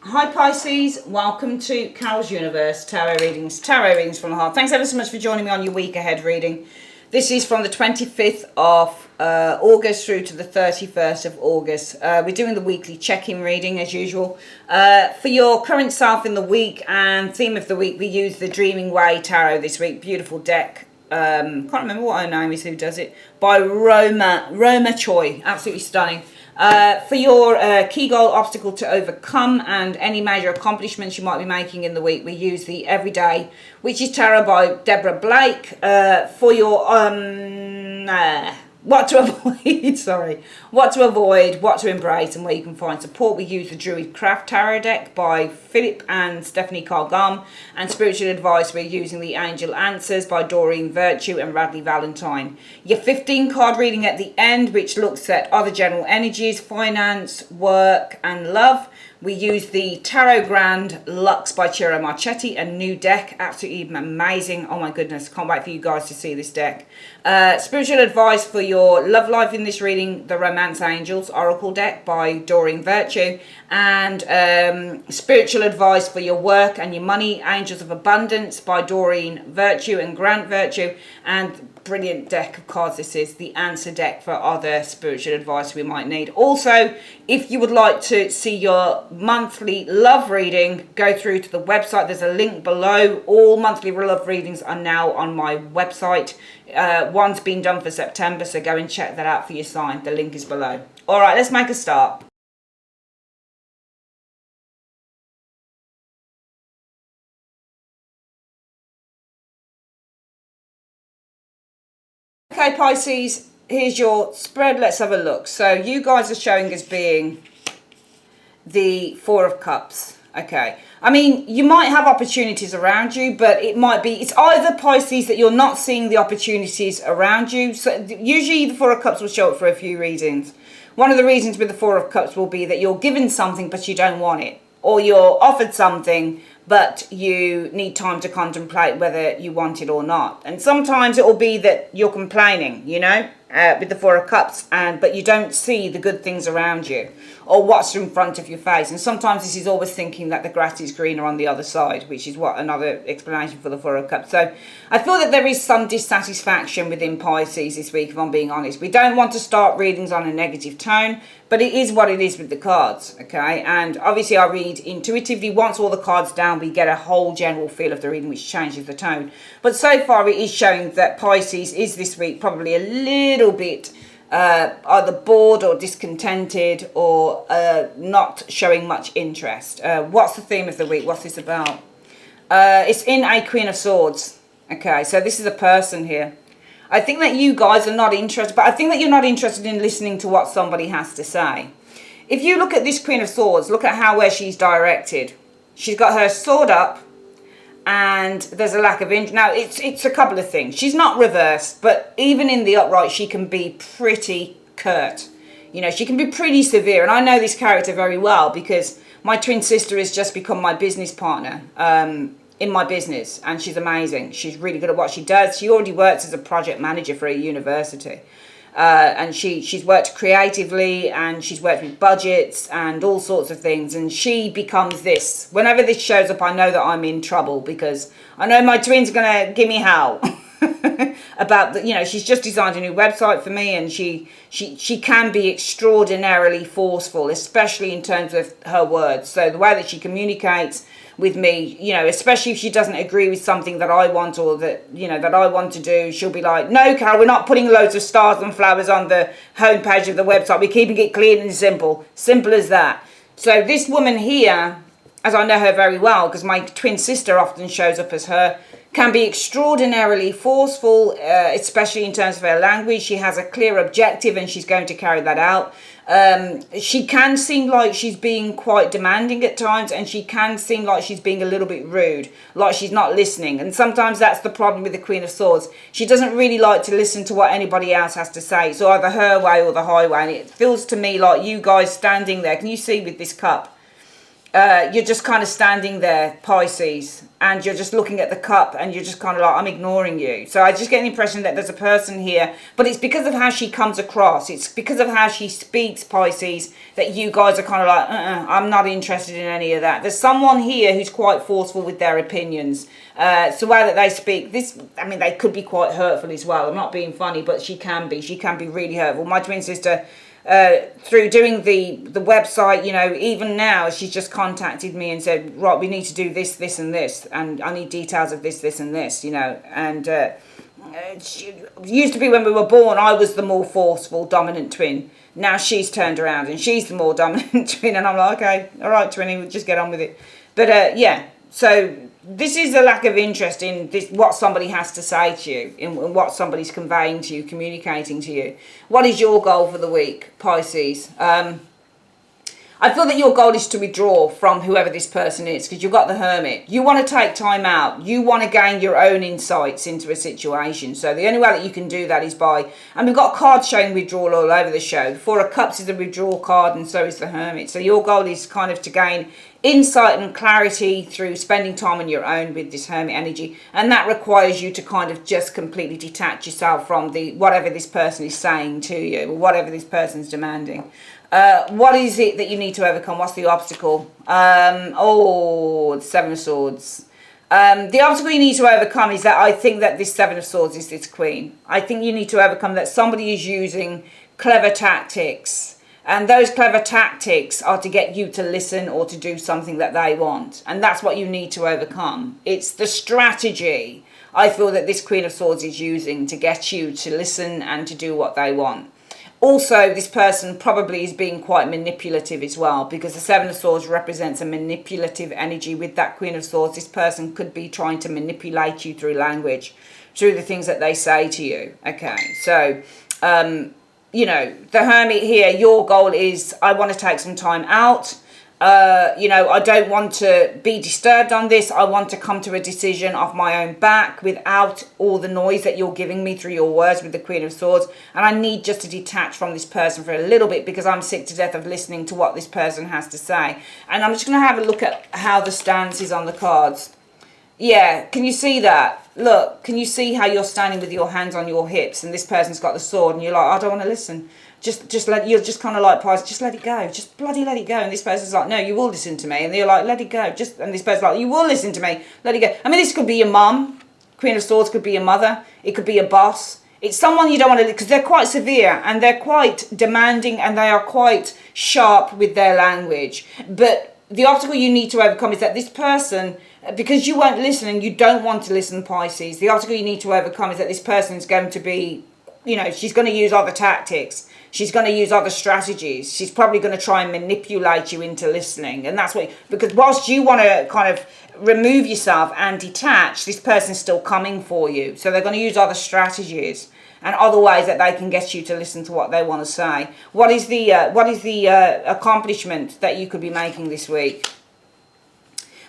Hi Pisces, welcome to Carol's Universe Tarot Readings from the Heart. Thanks ever so much for joining me on your week ahead reading. This is from the 25th of August through to the 31st of August. We're doing the weekly check-in reading as usual. For your current self in the week and theme of the week, we use the Dreaming Way Tarot this week. Beautiful deck. Can't remember what her name is who does it. By Roma Choi. Absolutely stunning. For your key goal obstacle to overcome and any major accomplishments you might be making in the week, we use the Everyday Witches Tarot by Deborah Blake. For your what to avoid, what to avoid, what to embrace, and where you can find support, we use the Druid Craft Tarot deck by Philip and Stephanie Cargam. And spiritual advice, we're using the Angel Answers by Doreen Virtue and Radley Valentine. Your 15 card reading at the end, which looks at other general energies, finance, work, and love. We use the Tarot Grand Lux by Ciro Marchetti, a new deck, absolutely amazing. Oh my goodness, can't wait for you guys to see this deck. Spiritual advice for your love life in this reading, the Romance Angels Oracle deck by Doreen Virtue. And spiritual advice for your work and your money, Angels of Abundance by Doreen Virtue and Grant Virtue. And brilliant deck of cards this is, the answer deck for other spiritual advice we might need. Also, if you would like to see your monthly love reading, go through to the website. There's a link below. All monthly love readings are now on my website. One's been done for September, so go and check that out for your sign. The link is below. All right, let's make a start. Okay, Pisces, here's your spread. Let's have a look. So you guys are showing as being the Four of Cups. Okay. I mean, you might have opportunities around you, but it might be, it's either, Pisces, that you're not seeing the opportunities around you. So usually the Four of Cups will show up for a few reasons. One of the reasons with the Four of Cups will be that you're given something, but you don't want it. Or you're offered something, but you need time to contemplate whether you want it or not. And sometimes it will be that you're complaining, you know, with the Four of Cups, but you don't see the good things around you or what's in front of your face. And sometimes this is always thinking that the grass is greener on the other side, which is what another explanation for the Four of Cups. So I feel that there is some dissatisfaction within Pisces this week, if I'm being honest. We don't want to start readings on a negative tone, but it is what it is with the cards, okay? And obviously I read intuitively. Once all the cards down, we get a whole general feel of the reading, which changes the tone. But so far it is showing that Pisces is this week probably a little bit either bored or discontented or not showing much interest. What's the theme of the week? What's this about? It's in a Queen of Swords. Okay, so this is a person here. I think that you guys are not interested, but I think that you're not interested in listening to what somebody has to say. If you look at this Queen of Swords, look at where she's directed. She's got her sword up, and there's a lack of interest. Now, it's a couple of things. She's not reversed, but even in the upright, she can be pretty curt. You know, she can be pretty severe. And I know this character very well because my twin sister has just become my business partner in my business. And she's amazing. She's really good at what she does. She already works as a project manager for a university. And she's worked creatively, and she's worked with budgets and all sorts of things, and she becomes this. Whenever this shows up, I know that I'm in trouble because I know my twin's gonna give me hell about the, you know, she's just designed a new website for me, and she can be extraordinarily forceful, especially in terms of her words. So the way that she communicates with me, you know, especially if she doesn't agree with something that I want or that, you know, that I want to do, she'll be like, no, Carol, we're not putting loads of stars and flowers on the homepage of the website. We're keeping it clean and simple. Simple as that. So this woman here, as I know her very well, because my twin sister often shows up as her, can be extraordinarily forceful, especially in terms of her language. She has a clear objective and she's going to carry that out. She can seem like she's being quite demanding at times, and she can seem like she's being a little bit rude, like she's not listening. And sometimes that's the problem with the Queen of Swords. She doesn't really like to listen to what anybody else has to say. It's either her way or the highway. And it feels to me like you guys standing there, can you see with this cup? you're just kind of standing there, Pisces, and you're just looking at the cup and you're just kind of like, I'm ignoring you. So I just get an impression that there's a person here, but it's because of how she comes across. It's because of how she speaks, Pisces, that you guys are kind of like, I'm not interested in any of that. There's someone here who's quite forceful with their opinions. So the way that they speak, they could be quite hurtful as well. I'm not being funny, but she can be really hurtful. My twin sister, through doing the website, even now, she's just contacted me and said, right, we need to do this, this and this, and I need details of this, this and this, and she used to be when we were born, I was the more forceful, dominant twin. Now she's turned around and she's the more dominant twin, and I'm like, okay, all right, twinny, we'll just get on with it. But yeah, so this is a lack of interest in this, what somebody has to say to you, in what somebody's conveying to you, communicating to you. What is your goal for the week, Pisces? I feel that your goal is to withdraw from whoever this person is, because you've got the Hermit. You want to take time out. You want to gain your own insights into a situation. So the only way that you can do that is by, and we've got cards showing withdrawal all over the show. Four of Cups is a withdrawal card, and so is the Hermit. So your goal is kind of to gain insight and clarity through spending time on your own with this Hermit energy, and that requires you to kind of just completely detach yourself from whatever this person is saying to you, or whatever this person's demanding. What is it that you need to overcome? What's the obstacle? The Seven of Swords. The obstacle you need to overcome is that I think that this Seven of Swords is this Queen. I think you need to overcome that somebody is using clever tactics, and those clever tactics are to get you to listen or to do something that they want, and that's what you need to overcome. It's the strategy I feel that this Queen of Swords is using to get you to listen and to do what they want. Also, this person probably is being quite manipulative as well, because the Seven of Swords represents a manipulative energy with that Queen of Swords. This person could be trying to manipulate you through language, through the things that they say to you. Okay, so, the Hermit here, your goal is, I want to take some time out. I don't want to be disturbed on this. I want to come to a decision of my own back without all the noise that you're giving me through your words with the Queen of Swords. And I need just to detach from this person for a little bit, because I'm sick to death of listening to what this person has to say. And I'm just going to have a look at how the stance is on the cards. Yeah, can you see that? Look, can you see how you're standing with your hands on your hips and this person's got the sword and you're like, I don't want to listen. You're just kind of like, just let it go. Just bloody let it go. And this person's like, no, you will listen to me. And you're like, let it go. And this person's like, you will listen to me. Let it go. I mean, this could be your mum. Queen of Swords could be your mother. It could be your boss. It's someone you don't want to, because they're quite severe and they're quite demanding and they are quite sharp with their language. But the obstacle you need to overcome is that this person, because you won't listen and you don't want to listen, Pisces, the obstacle you need to overcome is that this person is going to be, she's going to use other tactics. She's going to use other strategies. She's probably going to try and manipulate you into listening. And that's because whilst you want to kind of remove yourself and detach, this person's still coming for you. So they're going to use other strategies and other ways that they can get you to listen to what they want to say. What is the accomplishment that you could be making this week?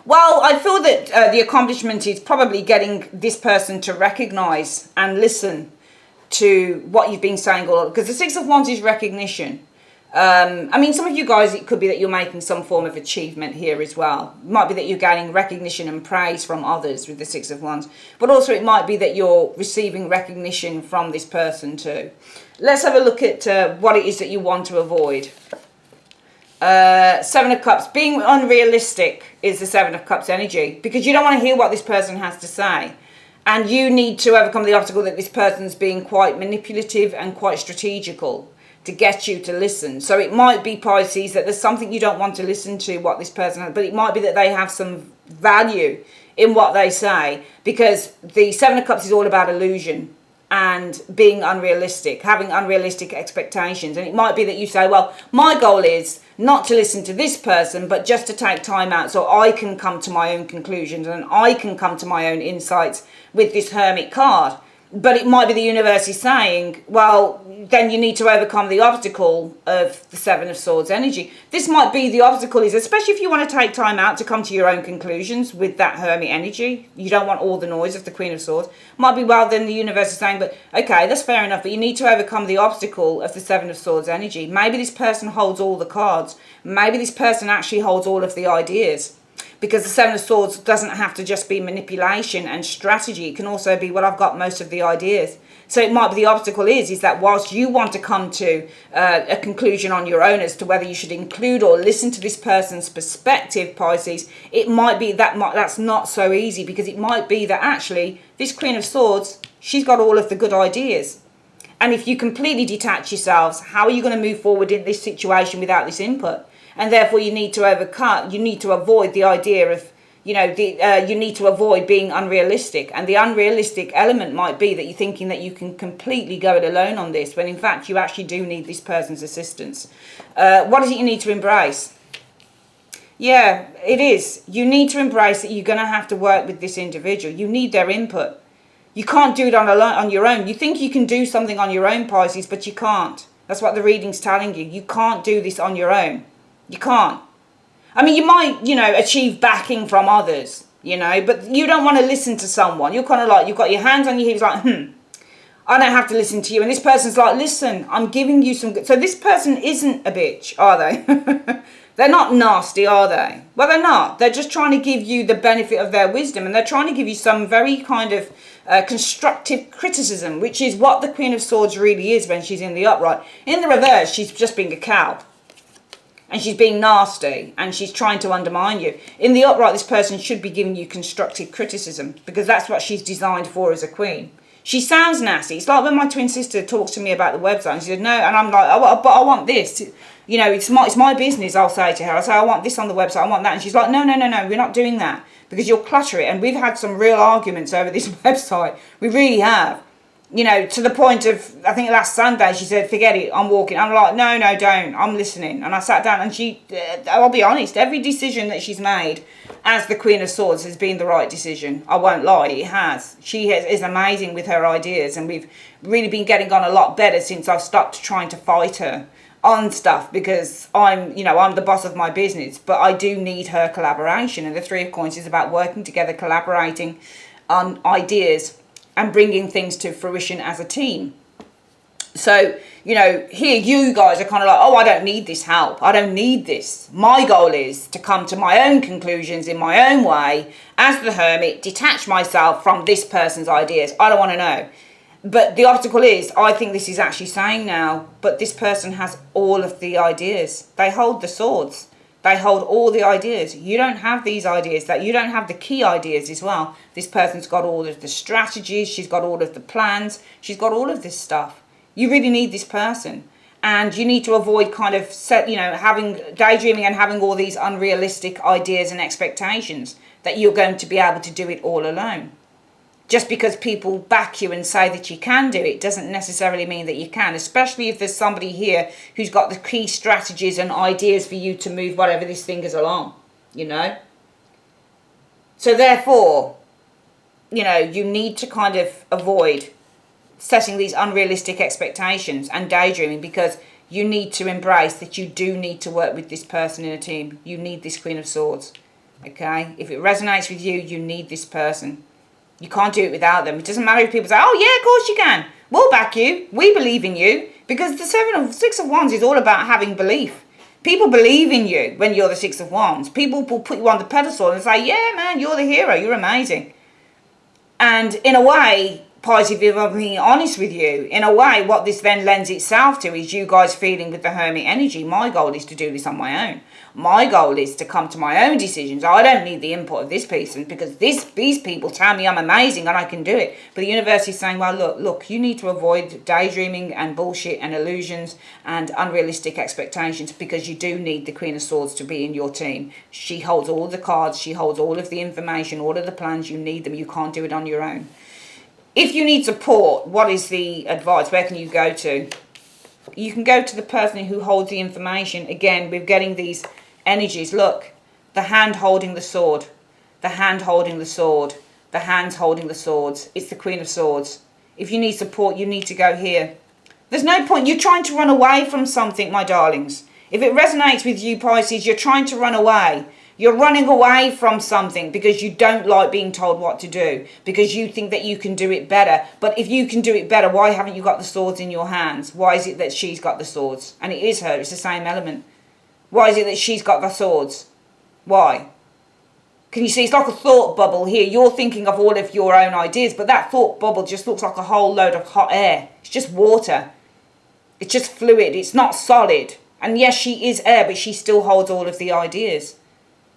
Well, I feel that the accomplishment is probably getting this person to recognize and listen to what you've been saying all, because the Six of Wands is recognition. Some of you guys, it could be that you're making some form of achievement here as well. It might be that you're gaining recognition and praise from others with the Six of Wands, but also it might be that you're receiving recognition from this person too. Let's have a look at what it is that you want to avoid. Seven of Cups. Being unrealistic is the Seven of Cups energy, because you don't want to hear what this person has to say. And you need to overcome the obstacle that this person's being quite manipulative and quite strategical to get you to listen. So it might be, Pisces, that there's something you don't want to listen to what this person has, but it might be that they have some value in what they say, because the Seven of Cups is all about illusion and being unrealistic, having unrealistic expectations. And it might be that you say, well, my goal is not to listen to this person, but just to take time out so I can come to my own conclusions and I can come to my own insights with this Hermit card. But it might be the universe is saying, well, then you need to overcome the obstacle of the Seven of Swords energy. This might be the obstacle is, especially if you want to take time out to come to your own conclusions with that Hermit energy. You don't want all the noise of the Queen of Swords. Might be, well, then the universe is saying, but okay, that's fair enough, but you need to overcome the obstacle of the Seven of Swords energy. Maybe this person holds all the cards. Maybe this person actually holds all of the ideas. Because the Seven of Swords doesn't have to just be manipulation and strategy. It can also be, well, I've got most of the ideas. So it might be the obstacle is that whilst you want to come to a conclusion on your own as to whether you should include or listen to this person's perspective, Pisces, it might be that's not so easy, because it might be that actually this Queen of Swords, she's got all of the good ideas. And if you completely detach yourselves, how are you going to move forward in this situation without this input? And therefore you need to avoid the idea of, you need to avoid being unrealistic. And the unrealistic element might be that you're thinking that you can completely go it alone on this, when in fact you actually do need this person's assistance. What is it you need to embrace? Yeah, it is. You need to embrace that you're going to have to work with this individual. You need their input. You can't do it on your own. You think you can do something on your own, Pisces, but you can't. That's what the reading's telling you. You can't do this on your own. You can't. I mean, you might, achieve backing from others, but you don't want to listen to someone. You're kind of like, you've got your hands on your hips like, I don't have to listen to you. And this person's like, listen, I'm giving you some good. So this person isn't a bitch, are they? They're not nasty, are they? Well, they're not. They're just trying to give you the benefit of their wisdom. And they're trying to give you some very kind of constructive criticism, which is what the Queen of Swords really is when she's in the upright. In the reverse, she's just being a cow. And she's being nasty, and she's trying to undermine you. In the upright, this person should be giving you constructive criticism, because that's what she's designed for as a queen. She sounds nasty. It's like when my twin sister talks to me about the website, and she said, no, and I'm like, oh, but I want this. It's my business, I'll say to her. I say, I want this on the website, I want that. And she's like, no, we're not doing that, because you'll clutter it. And we've had some real arguments over this website. We really have. To the point of, I think last Sunday, she said, forget it, I'm walking. I'm like, no, don't. I'm listening. And I sat down, and I'll be honest, every decision that she's made as the Queen of Swords has been the right decision. I won't lie, it has. She is amazing with her ideas, and we've really been getting on a lot better since I've stopped trying to fight her on stuff, because I'm the boss of my business, but I do need her collaboration. And the Three of Coins is about working together, collaborating on ideas, and bringing things to fruition as a team. So, here you guys are kind of like, oh, I don't need this help. I don't need this. My goal is to come to my own conclusions in my own way as the Hermit, detach myself from this person's ideas. I don't want to know. But the obstacle is, I think this is actually saying now, but this person has all of the ideas. They hold the swords. They hold all the ideas. You don't have these ideas. That you don't have the key ideas as well. This person's got all of the strategies. She's got all of the plans. She's got all of this stuff. You really need this person. And you need to avoid kind of having daydreaming and having all these unrealistic ideas and expectations that you're going to be able to do it all alone. Just because people back you and say that you can do it doesn't necessarily mean that you can, especially if there's somebody here who's got the key strategies and ideas for you to move whatever this thing is along, So therefore, you need to kind of avoid setting these unrealistic expectations and daydreaming, because you need to embrace that you do need to work with this person in a team. You need this Queen of Swords, okay? If it resonates with you, you need this person. You can't do it without them. It doesn't matter if people say, oh, yeah, of course you can. We'll back you. We believe in you. Because the Six of Wands is all about having belief. People believe in you when you're the Six of Wands. People will put you on the pedestal and say, yeah, man, you're the hero. You're amazing. And in a way, Pisces, if I'm being honest with you, in a way, what this then lends itself to is you guys feeling with the Hermit energy. My goal is to do this on my own. My goal is to come to my own decisions. I don't need the input of this person, because these people tell me I'm amazing and I can do it. But the universe is saying, well, look, you need to avoid daydreaming and bullshit and illusions and unrealistic expectations, because you do need the Queen of Swords to be in your team. She holds all the cards. She holds all of the information, all of the plans. You need them. You can't do it on your own. If you need support, what is the advice? Where can you go to? You can go to the person who holds the information. Again, we're getting these energies. Look, the hand holding the sword, the hand holding the sword, the hands holding the swords. It's the Queen of Swords. If you need support, you need to go here. There's no point. You're trying to run away from something, my darlings. If it resonates with you, Pisces, you're trying to run away. You're running away from something because you don't like being told what to do, because you think that you can do it better. But if you can do it better, why haven't you got the swords in your hands? Why is it that she's got the swords? And it is her. It's the same element. Why is it that she's got the swords? Why? Can you see? It's like a thought bubble here. You're thinking of all of your own ideas, but that thought bubble just looks like a whole load of hot air. It's just water. It's just fluid. It's not solid. And yes, she is air, but she still holds all of the ideas.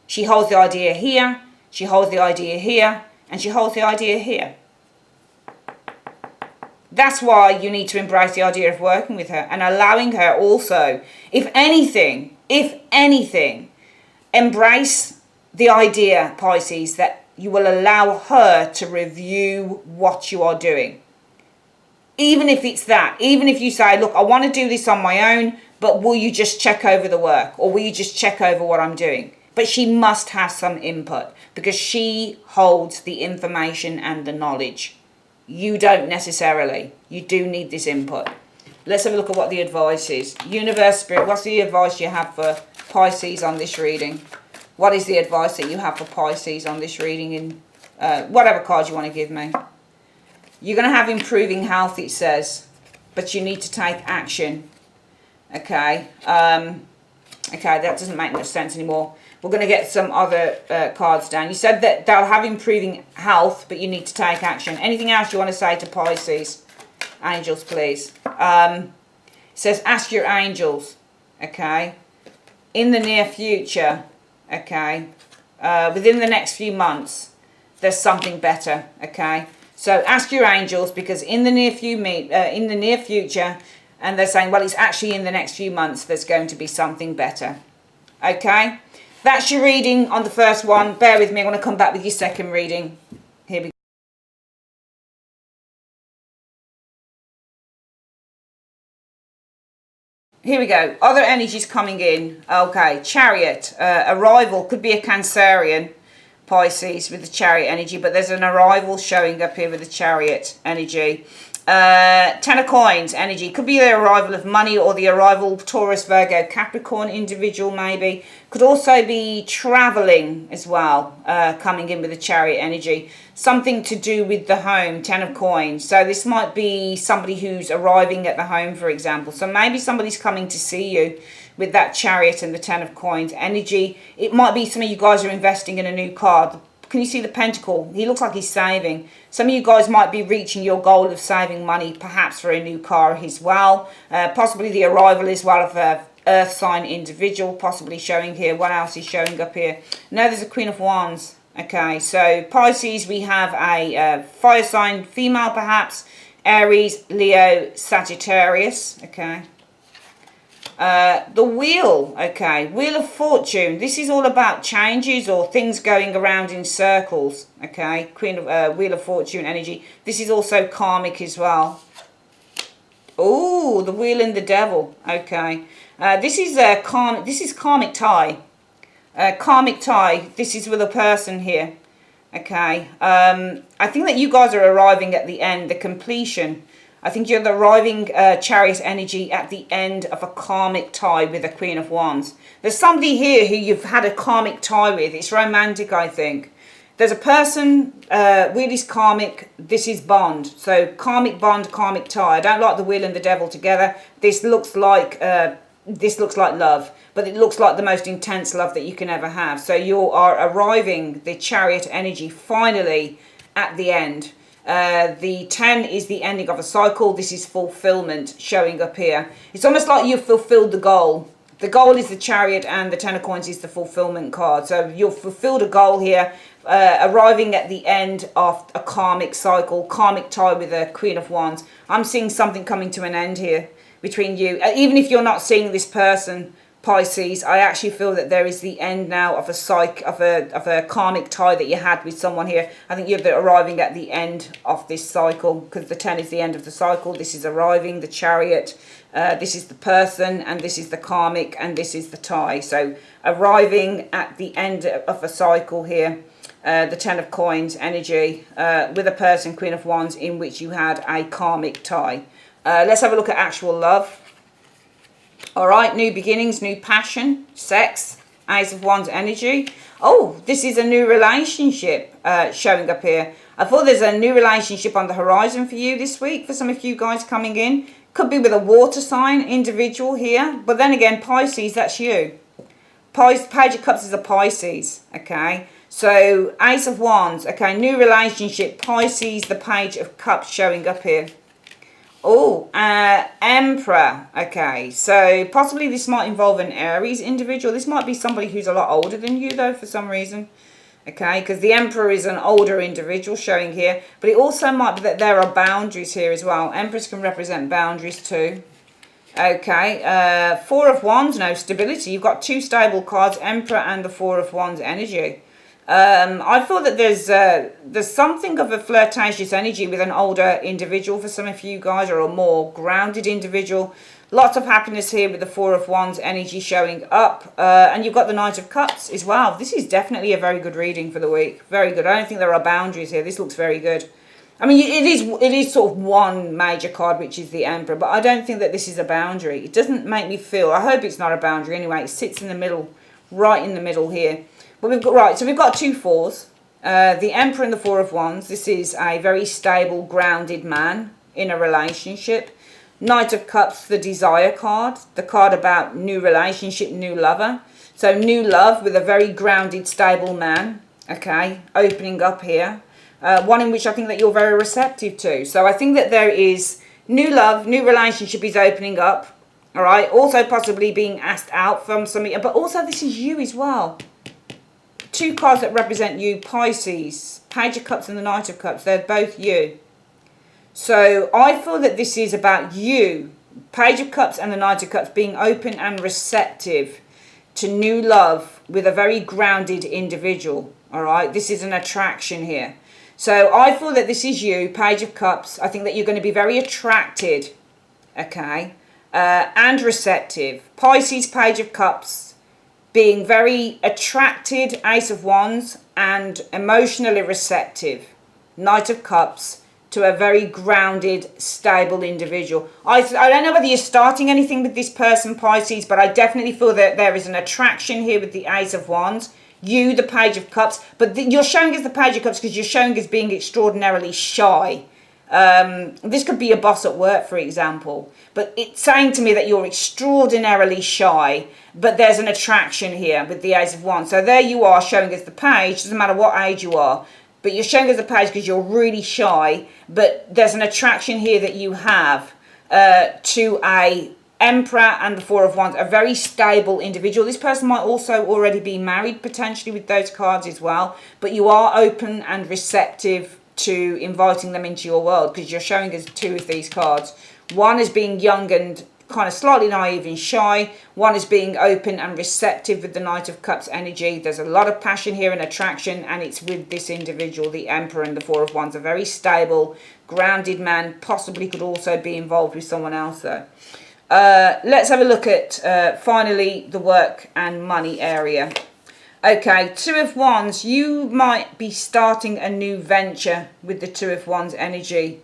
She holds the idea here, she holds the idea here, and she holds the idea here. That's why you need to embrace the idea of working with her and allowing her also, if anything, embrace the idea, Pisces, that you will allow her to review what you are doing. Even if it's that, even if you say, look, I want to do this on my own, but will you just check over the work, or will you just check over what I'm doing? But she must have some input because she holds the information and the knowledge. You don't necessarily. You do need this input. Let's have a look at what the advice is. Universe, Spirit, what's the advice you have for Pisces on this reading? What is the advice that you have for Pisces on this reading in whatever cards you want to give me? You're going to have improving health, it says, but you need to take action. Okay. Okay, that doesn't make much sense anymore. We're going to get some other cards down. You said that they'll have improving health, but you need to take action. Anything else you want to say to Pisces? Angels, please. It says, ask your angels, okay? In the near future, okay? Within the next few months, there's something better, okay? So ask your angels, because in the near future, and they're saying, well, it's actually in the next few months, there's going to be something better, okay? That's your reading on the first one. Bear with me. I'm going to come back with your second reading. Here we go. Here we go. Other energies coming in. Okay. Chariot. Arrival. Could be a Cancerian, Pisces, with the Chariot energy. But there's an arrival showing up here with the Chariot energy. Ten of Coins energy. Could be the arrival of money, or the arrival of Taurus, Virgo, Capricorn individual maybe. Could also be traveling as well, coming in with the Chariot energy. Something to do with the home, Ten of Coins. So this might be somebody who's arriving at the home, for example. So maybe somebody's coming to see you with that Chariot and the Ten of Coins energy. It might be some of you guys are investing in a new car. Can you see the Pentacle? He looks like he's saving. Some of you guys might be reaching your goal of saving money, perhaps for a new car as well. Possibly the arrival as well of a Earth sign individual, possibly showing here. What else is showing up here? No, there's a Queen of Wands. Okay, so Pisces, we have a fire sign, female perhaps. Aries, Leo, Sagittarius. Okay. The wheel, okay, Wheel of Fortune. This is all about changes or things going around in circles, okay. Wheel of Fortune energy. This is also karmic as well. Oh, the Wheel and the Devil, okay. This is karmic tie. Karmic tie. This is with a person here, okay. I think that you guys are arriving at the end, the completion. I think you're the arriving Chariot energy at the end of a karmic tie with a Queen of Wands. There's somebody here who you've had a karmic tie with. It's romantic, I think. There's a person, wheel is karmic, this is bond. So karmic bond, karmic tie. I don't like the Wheel and the Devil together. This looks like love, but it looks like the most intense love that you can ever have. So you are arriving, the Chariot energy, finally at the end. The 10 is the ending of a cycle. This is fulfillment showing up here. It's almost like you've fulfilled the goal. The goal is the Chariot, and the Ten of Coins is the fulfillment card. So you've fulfilled a goal here, arriving at the end of a karmic cycle, karmic tie with a Queen of Wands. I'm seeing something coming to an end here between you. Even if you're not seeing this person, Pisces, I actually feel that there is the end now of a karmic tie that you had with someone here. I think you're arriving at the end of this cycle, because the 10 is the end of the cycle. This is arriving, the Chariot. This is the person, and this is the karmic, and this is the tie. So arriving at the end of a cycle here. the Ten of Coins energy, with a person, Queen of Wands, in which you had a karmic tie. Let's have a look at actual love. All right, new beginnings, new passion, sex, Ace of Wands energy. Oh, this is a new relationship showing up here. I thought there's a new relationship on the horizon for you this week, for some of you guys coming in. Could be with a water sign individual here. But then again, Pisces, that's you. Page of Cups is a Pisces, okay? So, Ace of Wands, okay, new relationship, Pisces, the Page of Cups showing up here. Oh, Emperor, okay, so possibly this might involve an Aries individual. This might be somebody who's a lot older than you, though, for some reason, okay, because the Emperor is an older individual showing here, but it also might be that there are boundaries here as well. Emperors can represent boundaries too. Okay, Four of Wands, no stability. You've got two stable cards, Emperor and the Four of Wands energy. I feel that there's something of a flirtatious energy with an older individual for some of you guys, or a more grounded individual. Lots of happiness here with the Four of Wands energy showing up. And you've got the Knight of Cups as well. This is definitely a very good reading for the week. Very good. I don't think there are boundaries here. This looks very good. I mean, it is sort of one major card, which is the Emperor, but I don't think that this is a boundary. It doesn't make me feel, I hope it's not a boundary anyway. It sits in the middle, right in the middle here. But we've got, right, so we've got two fours, the Emperor and the Four of Wands. This is a very stable, grounded man in a relationship. Knight of Cups, the Desire card, the card about new relationship, new lover. So new love with a very grounded, stable man, okay, opening up here. One in which I think that you're very receptive to. So I think that there is new love, new relationship is opening up, all right? Also possibly being asked out from somebody, but also this is you as well. Two cards that represent you, Pisces, Page of Cups and the Knight of Cups, they're both you. So I feel that this is about you, Page of Cups and the Knight of Cups, being open and receptive to new love with a very grounded individual, all right? This is an attraction here. So I feel that this is you, Page of Cups. I think that you're going to be very attracted, okay, and receptive. Pisces, Page of Cups, being very attracted, Ace of Wands, and emotionally receptive, Knight of Cups, to a very grounded, stable individual. I don't know whether you're starting anything with this person, Pisces, but I definitely feel that there is an attraction here with the Ace of Wands. You, the Page of Cups, but you're showing as the Page of Cups because you're showing as being extraordinarily shy. This could be a boss at work, for example, but it's saying to me that you're extraordinarily shy, but there's an attraction here with the Ace of Wands. So there you are showing as the Page, doesn't matter what age you are, but you're showing as the Page because you're really shy, but there's an attraction here that you have to a Emperor and the Four of Wands, a very stable individual. This person might also already be married potentially with those cards as well, but you are open and receptive to inviting them into your world because you're showing us two of these cards. One is being young and kind of slightly naive and shy. One is being open and receptive with the Knight of Cups energy. There's a lot of passion here and attraction, and it's with this individual, the Emperor and the Four of Wands, a very stable, grounded man. Possibly could also be involved with someone else though. Let's have a look at finally the work and money area. Okay, Two of Wands, you might be starting a new venture with the Two of Wands energy,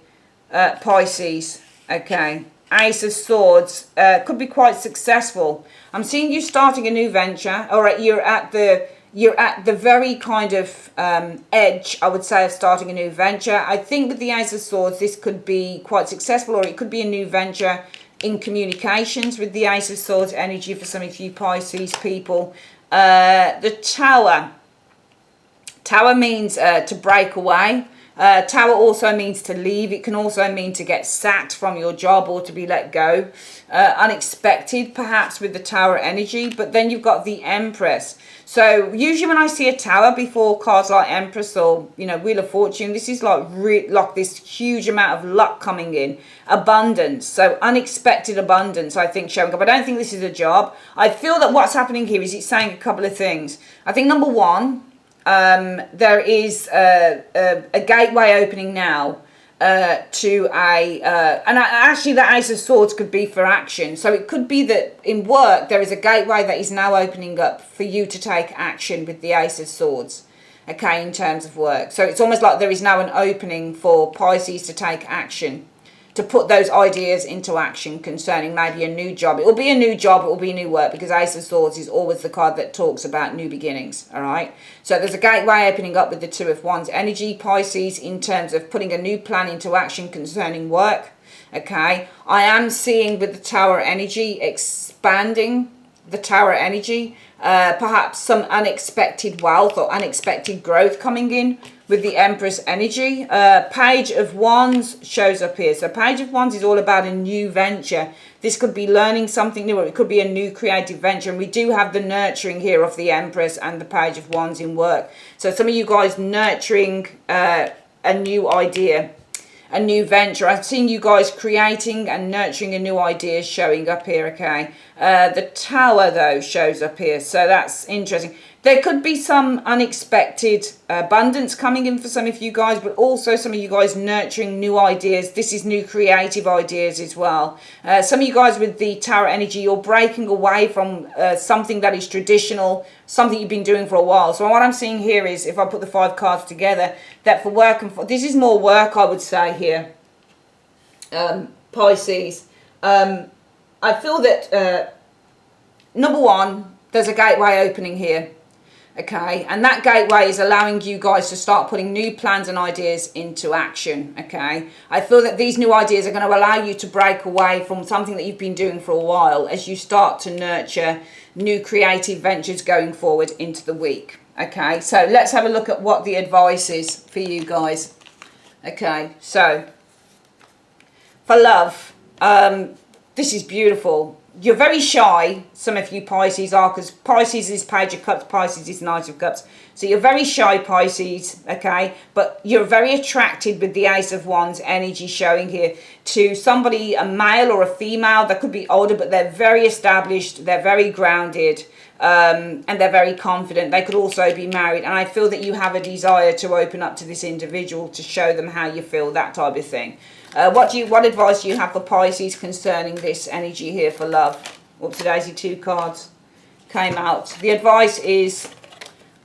Pisces. Okay, Ace of Swords, could be quite successful. I'm seeing you starting a new venture. All right, you're at the very kind of edge, I would say, of starting a new venture. I think with the Ace of Swords, this could be quite successful, or it could be a new venture in communications with the Ace of Swords energy for some of you Pisces people. The Tower. Tower means to break away. Tower also means to leave. It can also mean to get sacked from your job or to be let go. Unexpected, perhaps, with the Tower energy. But then you've got the Empress. So usually when I see a Tower before cards like Empress or, you know, Wheel of Fortune, this is like this huge amount of luck coming in. Abundance. So unexpected abundance, I think, showing up. I don't think this is a job. I feel that what's happening here is it's saying a couple of things. I think number one, there is a gateway opening now to actually the Ace of Swords could be for action. So it could be that in work there is a gateway that is now opening up for you to take action with the Ace of Swords. okay, in terms of work. So it's almost like there is now an opening for Pisces to take action, to put those ideas into action concerning maybe a new job. It will be a new job, it will be new work, because Ace of Swords is always the card that talks about new beginnings, all right? So there's a gateway opening up with the Two of Wands energy, Pisces, in terms of putting a new plan into action concerning work, okay? I am seeing with the Tower energy, expanding the Tower energy, perhaps some unexpected wealth or unexpected growth coming in with the Empress energy. Page of Wands shows up here. So Page of Wands is all about a new venture. This could be learning something new, or it could be a new creative venture. And we do have the nurturing here of the Empress and the Page of Wands in work. So some of you guys nurturing a new idea, a new venture. I've seen you guys creating and nurturing a new idea showing up here, okay? The Tower, though, shows up here, so that's interesting. There could be some unexpected abundance coming in for some of you guys, but also some of you guys nurturing new ideas. This is new creative ideas as well. Some of you guys with the Tower energy, you're breaking away from something that is traditional, something you've been doing for a while. So what I'm seeing here is, if I put the 5 cards together, that for work and for, this is more work, I would say here, Pisces. I feel that, number one, there's a gateway opening here. Okay, and that gateway is allowing you guys to start putting new plans and ideas into action. Okay, I feel that these new ideas are going to allow you to break away from something that you've been doing for a while as you start to nurture new creative ventures going forward into the week. Okay, so let's have a look at what the advice is for you guys. Okay, so for love, this is beautiful. You're very shy, some of you Pisces are, because Pisces is Page of Cups, Pisces is Knight of Cups. So you're very shy, Pisces, okay? But you're very attracted with the Ace of Wands energy showing here to somebody, a male or a female, that could be older, but they're very established, they're very grounded, and they're very confident. They could also be married. And I feel that you have a desire to open up to this individual, to show them how you feel, that type of thing. What advice do you have for Pisces concerning this energy here for love? Whoopsie daisy, 2 cards came out. The advice is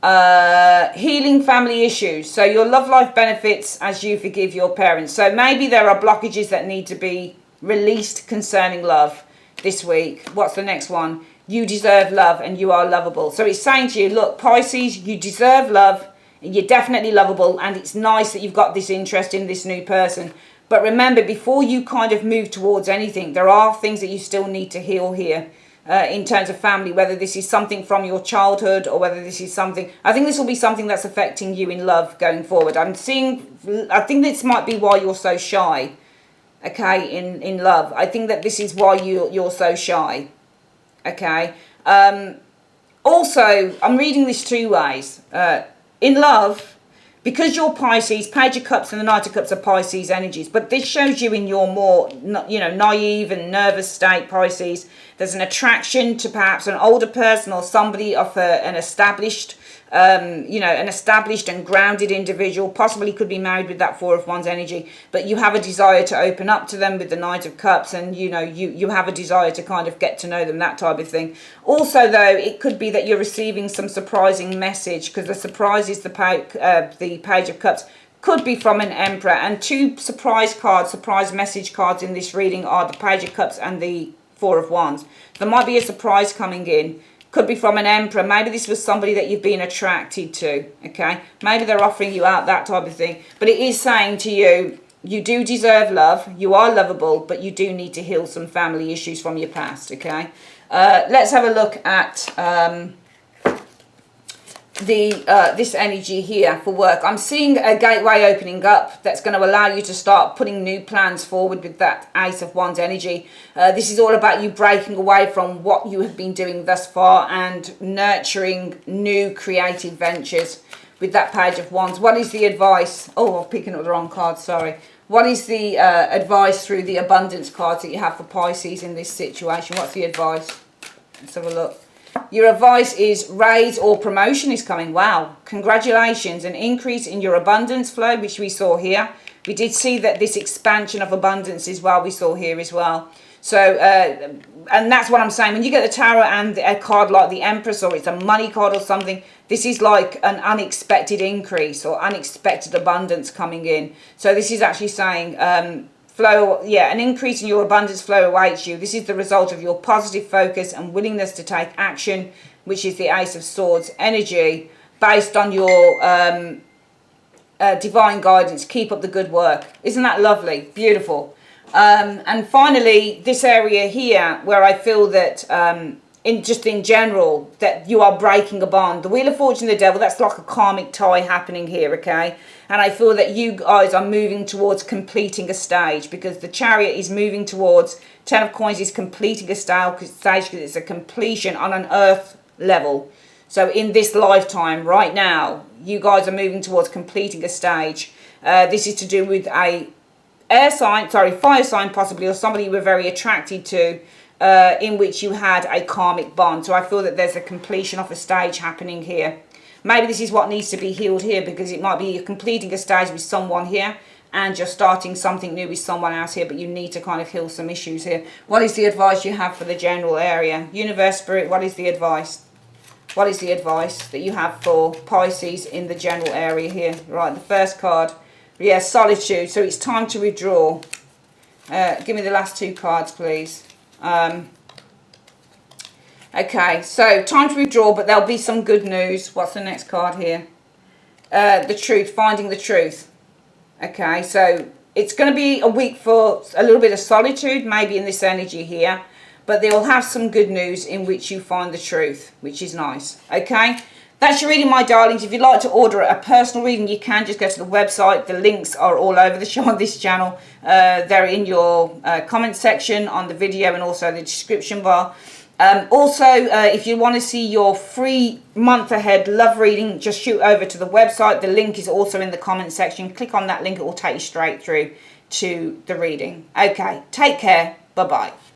healing family issues. So your love life benefits as you forgive your parents. So maybe there are blockages that need to be released concerning love this week. What's the next one? You deserve love and you are lovable. So it's saying to you, look, Pisces, you deserve love. You're definitely lovable, and it's nice that you've got this interest in this new person. But remember, before you kind of move towards anything, there are things that you still need to heal here in terms of family, whether this is something from your childhood or whether this is something, I think this will be something that's affecting you in love going forward. I think this might be why you're so shy, okay, in love. I think that this is why you're so shy, okay. Also, I'm reading this 2 ways. In love, because you're Pisces, Page of Cups and the Knight of Cups are Pisces energies, but this shows you in your more, naive and nervous state, Pisces. There's an attraction to perhaps an older person or somebody of an established, an established and grounded individual. Possibly could be married with that 4 of Wands energy, but you have a desire to open up to them with the Knight of Cups, and you have a desire to kind of get to know them, that type of thing. Also, though, it could be that you're receiving some surprising message, because the surprise is the Page of Cups. Could be from an Emperor, and 2 surprise cards, surprise message cards in this reading are the Page of Cups and the 4 of Wands. There might be a surprise coming in. Could be from an Emperor. Maybe this was somebody that you've been attracted to, okay? Maybe they're offering you out, that type of thing. But it is saying to you, you do deserve love, you are lovable, but you do need to heal some family issues from your past, okay? Let's have a look at this energy here for work. I'm seeing a gateway opening up that's going to allow you to start putting new plans forward with that Ace of Wands energy. This is all about you breaking away from what you have been doing thus far and nurturing new creative ventures with that Page of Wands. What is the advice? Oh, I'm picking up the wrong card, sorry. What is the advice through the abundance cards that you have for Pisces in this situation? What's the advice? Let's have a look. Your advice is raise or promotion is coming. Wow. Congratulations. An increase in your abundance flow, which we saw here. We did see that this expansion of abundance is what we saw here as well. So, and that's what I'm saying. When you get the tarot and a card like the Empress, or it's a money card or something, this is like an unexpected increase or unexpected abundance coming in. So this is actually saying flow, yeah, an increase in your abundance flow awaits you. This is the result of your positive focus and willingness to take action, which is the Ace of Swords energy, based on your divine guidance. Keep up the good work. Isn't that lovely? Beautiful. And finally, this area here where I feel that in general that you are breaking a bond. The Wheel of Fortune, the Devil, that's like a karmic tie happening here, okay? And I feel that you guys are moving towards completing a stage, because the Chariot is moving towards, Ten of Coins is completing a stage because it's a completion on an earth level. So in this lifetime, right now, you guys are moving towards completing a stage. This is to do with a fire sign possibly, or somebody you were very attracted to, in which you had a karmic bond. So I feel that there's a completion of a stage happening here. Maybe this is what needs to be healed here, because it might be you're completing a stage with someone here and you're starting something new with someone else here, but you need to kind of heal some issues here. What is the advice you have for the general area? Universe, Spirit, what is the advice? What is the advice that you have for Pisces in the general area here? Right, the first card. Yeah, solitude. So it's time to withdraw. Give me the last two cards, please. Okay, so time to withdraw, but there'll be some good news. What's the next card here? The truth, finding the truth. Okay, so it's going to be a week for a little bit of solitude, maybe in this energy here. But they will have some good news in which you find the truth, which is nice. Okay, that's your reading, my darlings. If you'd like to order a personal reading, you can just go to the website. The links are all over the show on this channel. They're in your comment section on the video and also the description bar. Also, if you want to see your free month ahead love reading, just shoot over to the website. The link is also in the comment section. Click on that link. It will take you straight through to the reading. Okay, take care. Bye-bye.